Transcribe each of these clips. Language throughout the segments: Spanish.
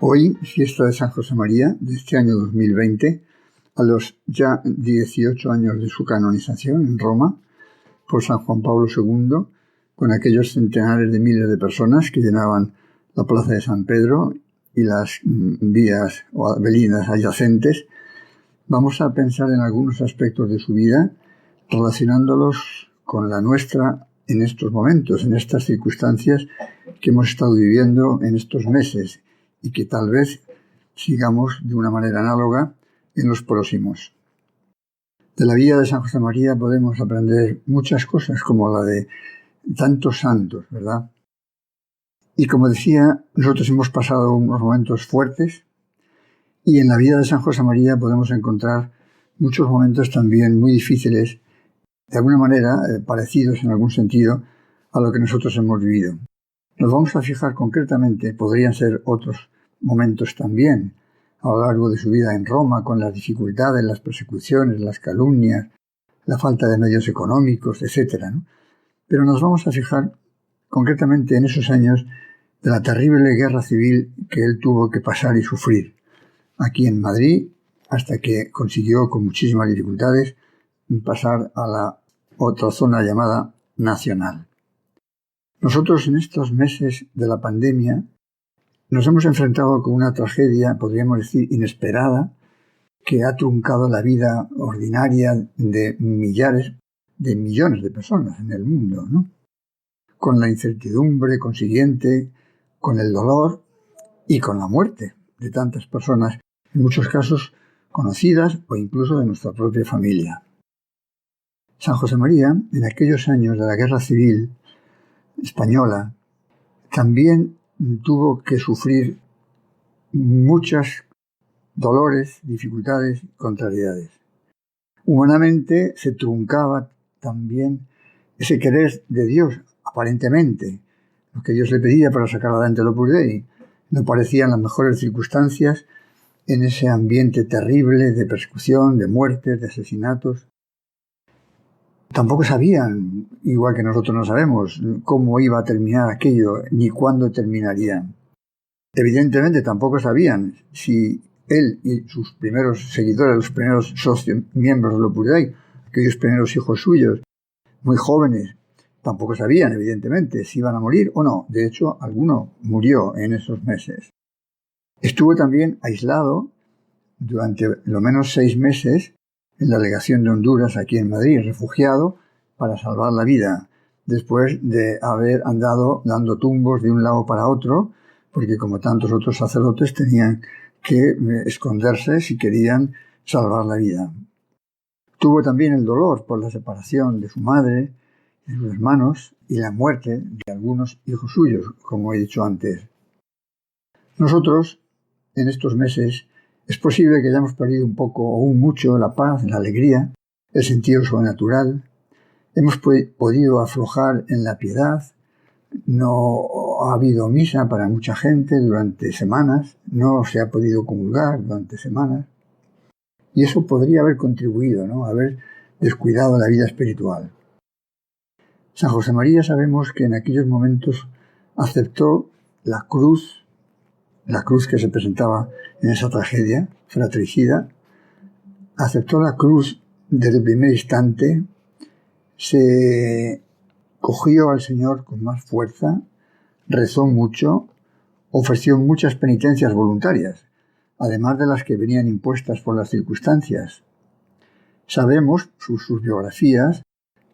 Hoy, fiesta de San José María, de este año 2020, a los ya 18 años de su canonización en Roma, por San Juan Pablo II, con aquellos centenares de miles de personas que llenaban la plaza de San Pedro y las vías o avenidas adyacentes, vamos a pensar en algunos aspectos de su vida, relacionándolos con la nuestra en estos momentos, en estas circunstancias que hemos estado viviendo en estos meses y que tal vez sigamos de una manera análoga en los próximos. De la vida de San José María podemos aprender muchas cosas, como la de tantos santos, ¿verdad? Y como decía, nosotros hemos pasado unos momentos fuertes y en la vida de San José María podemos encontrar muchos momentos también muy difíciles, de alguna manera parecidos en algún sentido a lo que nosotros hemos vivido. Nos vamos a fijar concretamente, podrían ser otros momentos también, a lo largo de su vida en Roma, con las dificultades, las persecuciones, las calumnias, la falta de medios económicos, etc., ¿no? Pero nos vamos a fijar concretamente en esos años de la terrible guerra civil que él tuvo que pasar y sufrir aquí en Madrid, hasta que consiguió con muchísimas dificultades pasar a la otra zona llamada nacional. Nosotros en estos meses de la pandemia nos hemos enfrentado con una tragedia, podríamos decir, inesperada, que ha truncado la vida ordinaria de millones de personas en el mundo, ¿no? Con la incertidumbre consiguiente, con el dolor y con la muerte de tantas personas, en muchos casos conocidas o incluso de nuestra propia familia. San José María, en aquellos años de la Guerra Civil Española, también tuvo que sufrir muchos dolores, dificultades, contrariedades. Humanamente se truncaba también ese querer de Dios, aparentemente. Lo que Dios le pedía para sacar adelante el Opus Dei no parecían las mejores circunstancias en ese ambiente terrible de persecución, de muertes, de asesinatos. Tampoco sabían, igual que nosotros no sabemos, cómo iba a terminar aquello, ni cuándo terminaría. Evidentemente tampoco sabían si él y sus primeros seguidores, los primeros socios, miembros del Opus Dei, aquellos primeros hijos suyos, muy jóvenes, tampoco sabían, evidentemente, si iban a morir o no. De hecho, alguno murió en esos meses. Estuvo también aislado durante lo menos 6 meses en la legación de Honduras aquí en Madrid, refugiado para salvar la vida, después de haber andado dando tumbos de un lado para otro, porque como tantos otros sacerdotes tenían que esconderse si querían salvar la vida. Tuvo también el dolor por la separación de su madre, de sus hermanos y la muerte de algunos hijos suyos, como he dicho antes. Nosotros, en estos meses, es posible que hayamos perdido un poco o un mucho la paz, la alegría, el sentido sobrenatural. Hemos podido aflojar en la piedad. No ha habido misa para mucha gente durante semanas. No se ha podido comulgar durante semanas. Y eso podría haber contribuido, ¿no?, a haber descuidado la vida espiritual. San José María sabemos que en aquellos momentos aceptó la cruz que se presentaba en esa tragedia fratricida, aceptó la cruz desde el primer instante, se cogió al Señor con más fuerza, rezó mucho, ofreció muchas penitencias voluntarias, además de las que venían impuestas por las circunstancias. Sabemos, sus biografías,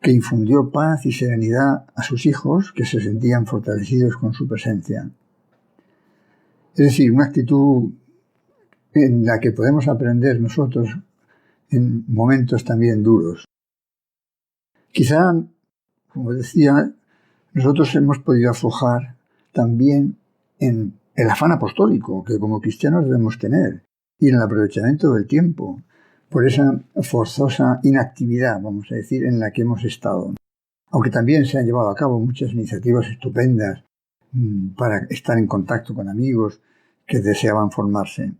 que infundió paz y serenidad a sus hijos, que se sentían fortalecidos con su presencia. Es decir, una actitud en la que podemos aprender nosotros en momentos también duros. Quizá, como decía, nosotros hemos podido aflojar también en el afán apostólico que como cristianos debemos tener y en el aprovechamiento del tiempo por esa forzosa inactividad, vamos a decir, en la que hemos estado. Aunque también se han llevado a cabo muchas iniciativas estupendas para estar en contacto con amigos que deseaban formarse.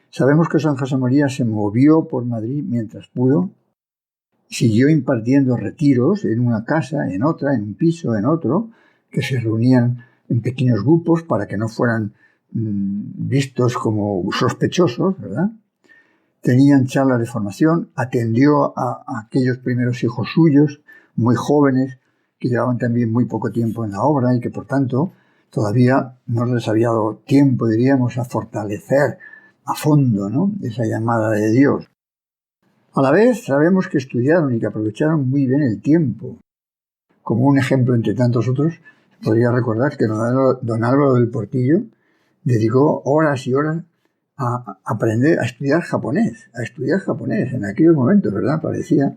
Sabemos que San José María se movió por Madrid mientras pudo, siguió impartiendo retiros en una casa, en otra, en un piso, en otro, que se reunían en pequeños grupos para que no fueran vistos como sospechosos, ¿verdad? Tenían charlas de formación, atendió a aquellos primeros hijos suyos, muy jóvenes, que llevaban también muy poco tiempo en la obra y que, por tanto, todavía no les había dado tiempo, diríamos, a fortalecer a fondo, ¿no?, esa llamada de Dios. A la vez, sabemos que estudiaron y que aprovecharon muy bien el tiempo. Como un ejemplo entre tantos otros, podría recordar que don Álvaro del Portillo dedicó horas y horas a aprender, a estudiar japonés en aquellos momentos, ¿verdad? Parecía,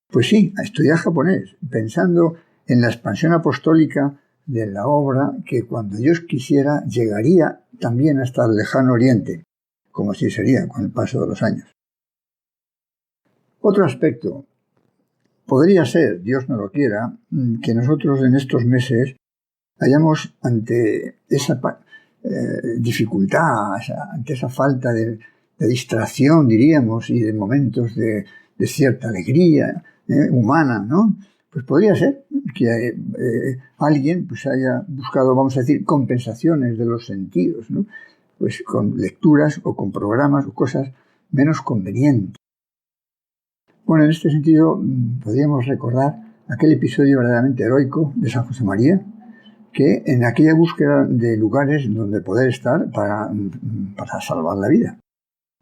pues sí, a estudiar japonés, pensando en la expansión apostólica de la obra que cuando Dios quisiera llegaría también hasta el lejano oriente, como así sería con el paso de los años. Otro aspecto, podría ser, Dios no lo quiera, que nosotros en estos meses hayamos ante esa dificultad, ante esa falta de distracción, diríamos, y de momentos de cierta alegría humana, ¿no? Pues podría ser que alguien pues haya buscado, vamos a decir, compensaciones de los sentidos, ¿no? Pues con lecturas o con programas o cosas menos convenientes. Bueno, en este sentido podríamos recordar aquel episodio verdaderamente heroico de San José María, que en aquella búsqueda de lugares donde poder estar para salvar la vida.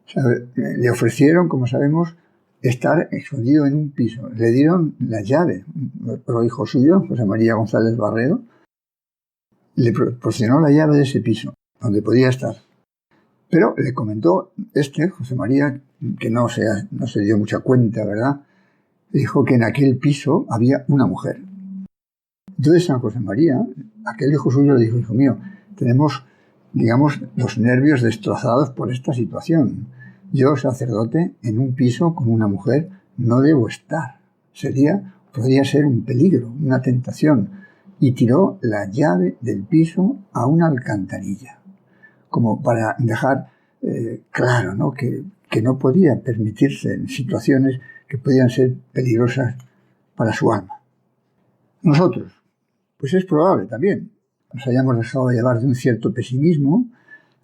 O sea, le ofrecieron, como sabemos, estar escondido en un piso. Le dieron la llave, otro hijo suyo, José María González Barredo, le proporcionó la llave de ese piso, donde podía estar. Pero le comentó José María, que no se dio mucha cuenta, ¿verdad? Dijo que en aquel piso había una mujer. Entonces San José María, aquel hijo suyo, le dijo: hijo mío, tenemos, digamos, los nervios destrozados por esta situación. Yo, sacerdote, en un piso con una mujer, no debo estar. Podría ser un peligro, una tentación. Y tiró la llave del piso a una alcantarilla, como para dejar claro, ¿no?, que no podía permitirse en situaciones que podían ser peligrosas para su alma. Nosotros, pues es probable también, nos hayamos dejado llevar de un cierto pesimismo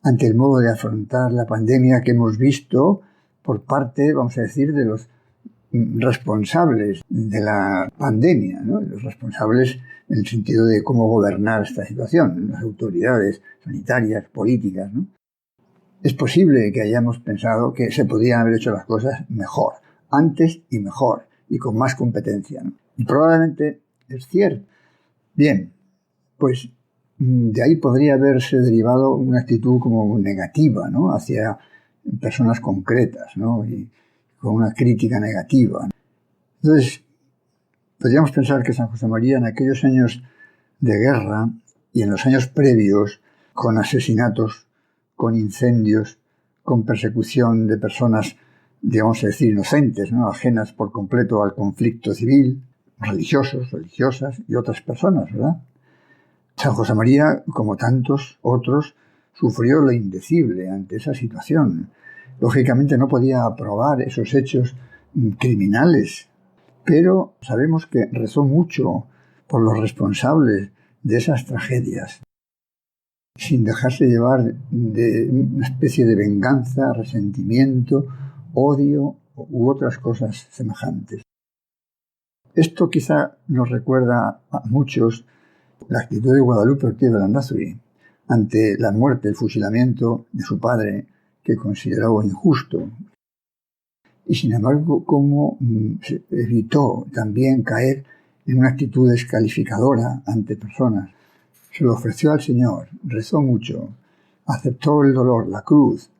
ante el modo de afrontar la pandemia que hemos visto por parte, vamos a decir, de los responsables de la pandemia, ¿no? Los responsables en el sentido de cómo gobernar esta situación, las autoridades sanitarias, políticas, ¿no? Es posible que hayamos pensado que se podían haber hecho las cosas mejor, antes y mejor, y con más competencia, ¿no? Y probablemente es cierto. Bien, pues de ahí podría haberse derivado una actitud como negativa, ¿no?, hacia personas concretas, ¿no?, y con una crítica negativa. Entonces, podríamos pensar que San José María en aquellos años de guerra y en los años previos, con asesinatos, con incendios, con persecución de personas, digamos a decir, inocentes, ¿no?, ajenas por completo al conflicto civil, religiosos, religiosas y otras personas, ¿verdad? San José María, como tantos otros, sufrió lo indecible ante esa situación. Lógicamente no podía aprobar esos hechos criminales, pero sabemos que rezó mucho por los responsables de esas tragedias, sin dejarse llevar de una especie de venganza, resentimiento, odio u otras cosas semejantes. Esto quizá nos recuerda a muchos la actitud de Guadalupe Ortiz de Landázuri ante la muerte, el fusilamiento de su padre, que consideraba injusto. Y sin embargo, cómo se evitó también caer en una actitud descalificadora ante personas. Se lo ofreció al Señor, rezó mucho, aceptó el dolor, la cruz,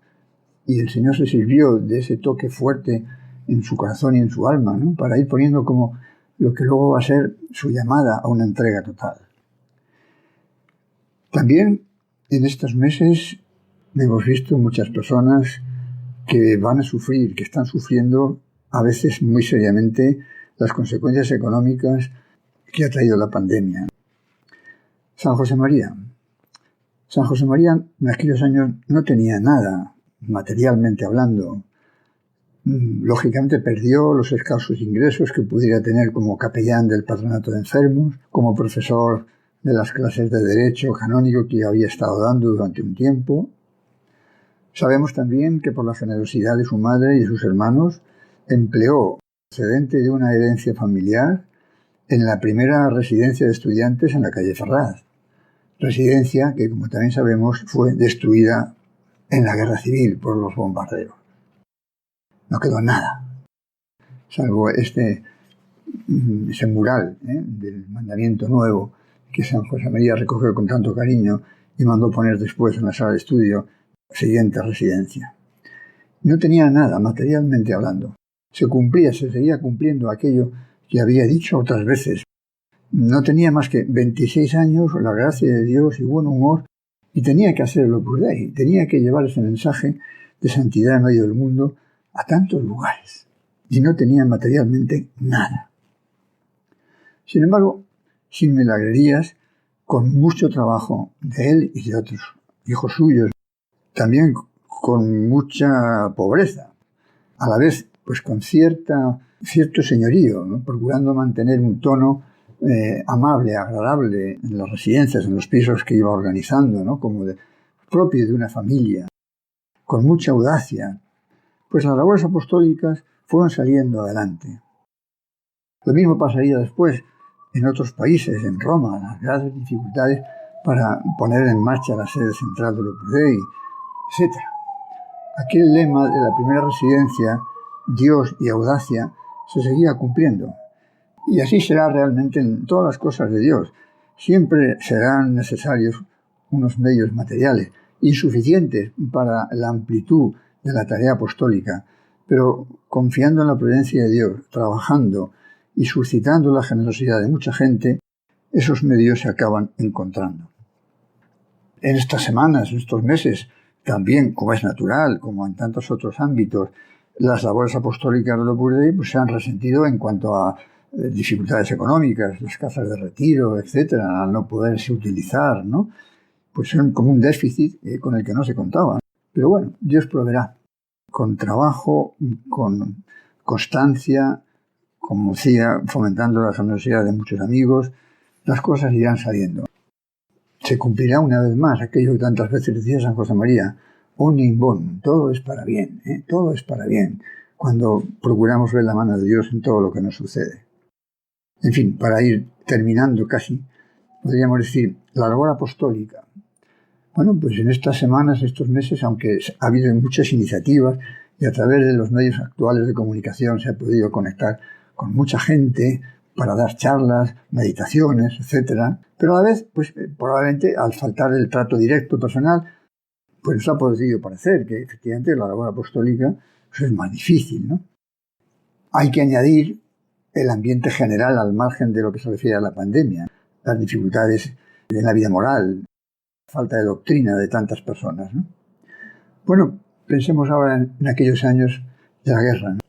y el Señor se sirvió de ese toque fuerte en su corazón y en su alma, ¿no?, para ir poniendo como lo que luego va a ser su llamada a una entrega total. También en estos meses hemos visto muchas personas que van a sufrir, que están sufriendo a veces muy seriamente las consecuencias económicas que ha traído la pandemia. San José María en aquellos años no tenía nada, materialmente hablando. Lógicamente perdió los escasos ingresos que pudiera tener como capellán del patronato de enfermos, como profesor de las clases de derecho canónico que había estado dando durante un tiempo. Sabemos también que por la generosidad de su madre y de sus hermanos empleó, procedente de una herencia familiar, en la primera residencia de estudiantes en la calle Ferraz, residencia que, como también sabemos, fue destruida en la guerra civil por los bombarderos. No quedó nada, salvo ese mural del mandamiento nuevo que San José María recogió con tanto cariño y mandó poner después en la sala de estudio, siguiente residencia. No tenía nada, materialmente hablando. Se seguía cumpliendo aquello que había dicho otras veces. No tenía más que 26 años, la gracia de Dios y buen humor, y tenía que hacer el Opus Dei, tenía que llevar ese mensaje de santidad en medio del mundo a tantos lugares, y no tenía materialmente nada. Sin embargo, sin milagrerías, con mucho trabajo de él y de otros hijos suyos, también con mucha pobreza, a la vez pues con cierto señorío, ¿no? Procurando mantener un tono amable, agradable en las residencias, en los pisos que iba organizando, ¿no? Como propio de una familia, con mucha audacia, pues las labores apostólicas fueron saliendo adelante. Lo mismo pasaría después en otros países, en Roma, las grandes dificultades para poner en marcha la sede central del Opus Dei, etc. Aquel lema de la primera residencia, Dios y audacia, se seguía cumpliendo. Y así será realmente en todas las cosas de Dios. Siempre serán necesarios unos medios materiales, insuficientes para la amplitud de la tarea apostólica, pero confiando en la providencia de Dios, trabajando y suscitando la generosidad de mucha gente, esos medios se acaban encontrando. En estas semanas, en estos meses, también, como es natural, como en tantos otros ámbitos, las labores apostólicas del Opus Dei pues, se han resentido en cuanto a dificultades económicas, las casas de retiro, etcétera, al no poderse utilizar, ¿no? Pues son como un déficit con el que no se contaba. Pero bueno, Dios proveerá. Con trabajo, con constancia, como decía, fomentando la generosidad de muchos amigos, las cosas irán saliendo. Se cumplirá una vez más aquello que tantas veces decía San José María, omnia in bonum, todo es para bien, todo es para bien, cuando procuramos ver la mano de Dios en todo lo que nos sucede. En fin, para ir terminando casi, podríamos decir, la labor apostólica. Bueno, pues en estas semanas, estos meses, aunque ha habido muchas iniciativas y a través de los medios actuales de comunicación se ha podido conectar con mucha gente para dar charlas, meditaciones, etcétera, pero a la vez, pues probablemente al faltar el trato directo personal, pues nos ha podido parecer que efectivamente la labor apostólica pues, es más difícil, ¿no? Hay que añadir el ambiente general al margen de lo que se refiere a la pandemia, las dificultades en la vida moral, falta de doctrina de tantas personas, ¿no? Bueno, pensemos ahora en aquellos años de la guerra, ¿no?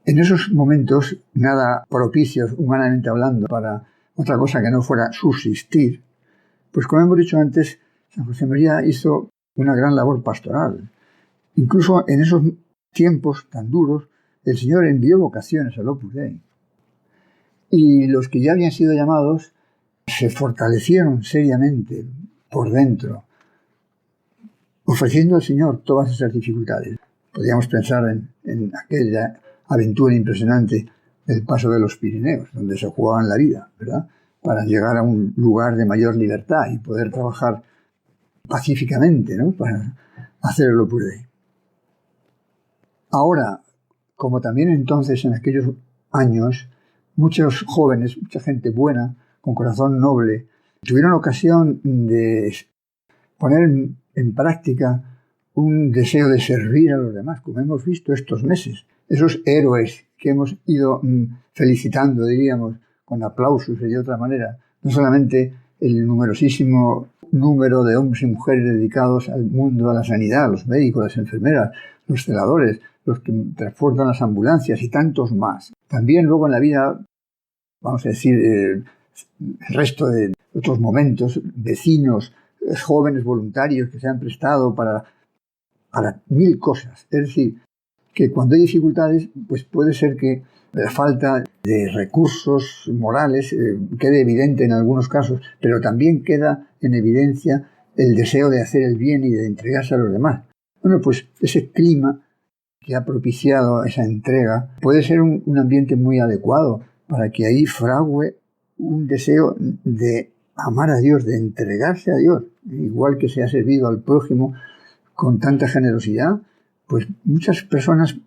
En esos momentos, nada propicios, humanamente hablando, para otra cosa que no fuera subsistir, pues como hemos dicho antes, San José María hizo una gran labor pastoral. Incluso en esos tiempos tan duros, el Señor envió vocaciones al Opus Dei. Y los que ya habían sido llamados se fortalecieron seriamente por dentro, ofreciendo al Señor todas esas dificultades. Podríamos pensar en aquella aventura impresionante del paso de los Pirineos, donde se jugaban la vida, ¿verdad?, para llegar a un lugar de mayor libertad y poder trabajar pacíficamente, ¿no?, para hacer el Opus Dei. Ahora, como también entonces en aquellos años, muchos jóvenes, mucha gente buena, con corazón noble, tuvieron ocasión de poner en práctica un deseo de servir a los demás, como hemos visto estos meses. Esos héroes que hemos ido felicitando, diríamos, con aplausos y de otra manera, no solamente el numerosísimo número de hombres y mujeres dedicados al mundo de la sanidad, los médicos, las enfermeras, los celadores, los que transportan las ambulancias y tantos más. También luego en la vida, vamos a decir, el resto de otros momentos, vecinos, jóvenes voluntarios que se han prestado para mil cosas. Es decir, que cuando hay dificultades, pues puede ser que la falta de recursos morales quede evidente en algunos casos, pero también queda en evidencia el deseo de hacer el bien y de entregarse a los demás. Bueno, pues ese clima que ha propiciado esa entrega puede ser un ambiente muy adecuado para que ahí frague un deseo de amar a Dios, de entregarse a Dios, igual que se ha servido al prójimo con tanta generosidad. Pues muchas personas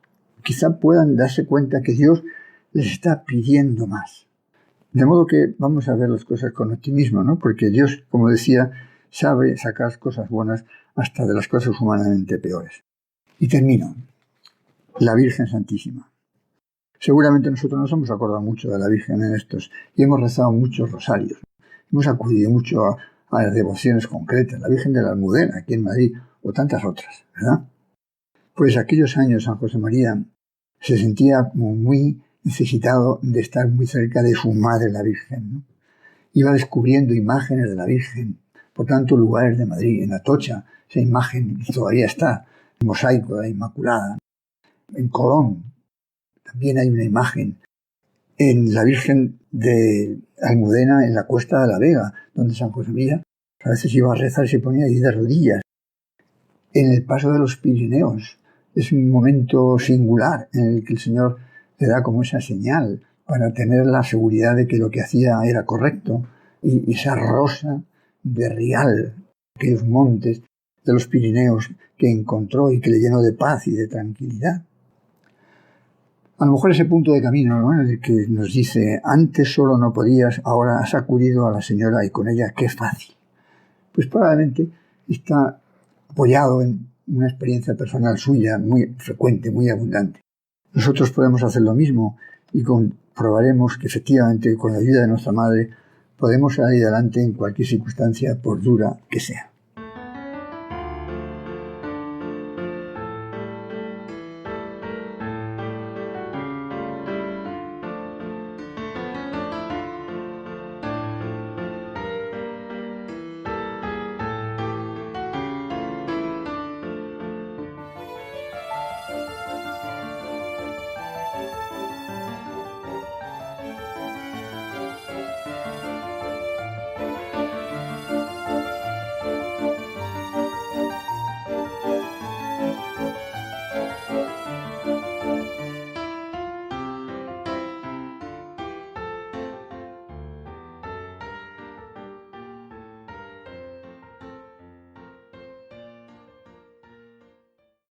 quizá puedan darse cuenta que Dios les está pidiendo más. De modo que vamos a ver las cosas con optimismo, ¿no? Porque Dios, como decía, sabe sacar cosas buenas hasta de las cosas humanamente peores. Y termino. La Virgen Santísima. Seguramente nosotros nos hemos acordado mucho de la Virgen en estos y hemos rezado muchos rosarios. Hemos acudido mucho a las devociones concretas, la Virgen de la Almudena, aquí en Madrid, o tantas otras, ¿verdad? Pues aquellos años San José María se sentía como muy necesitado de estar muy cerca de su madre, la Virgen, ¿no? Iba descubriendo imágenes de la Virgen, por tanto lugares de Madrid, en Atocha, esa imagen todavía está, el mosaico de la Inmaculada. En Colón también hay una imagen, en la Virgen de Almudena, en la Cuesta de la Vega, donde San José María a veces iba a rezar y se ponía ahí de rodillas. En el Paso de los Pirineos es un momento singular en el que el Señor le da como esa señal para tener la seguridad de que lo que hacía era correcto, y esa rosa de Rial, aquellos montes de los Pirineos que encontró y que le llenó de paz y de tranquilidad. A lo mejor ese punto de camino, ¿no?, en el que nos dice, antes solo no podías, ahora has acudido a la Señora y con ella qué fácil. Pues probablemente está apoyado en una experiencia personal suya muy frecuente, muy abundante. Nosotros podemos hacer lo mismo y comprobaremos que efectivamente con la ayuda de nuestra Madre podemos salir adelante en cualquier circunstancia, por dura que sea.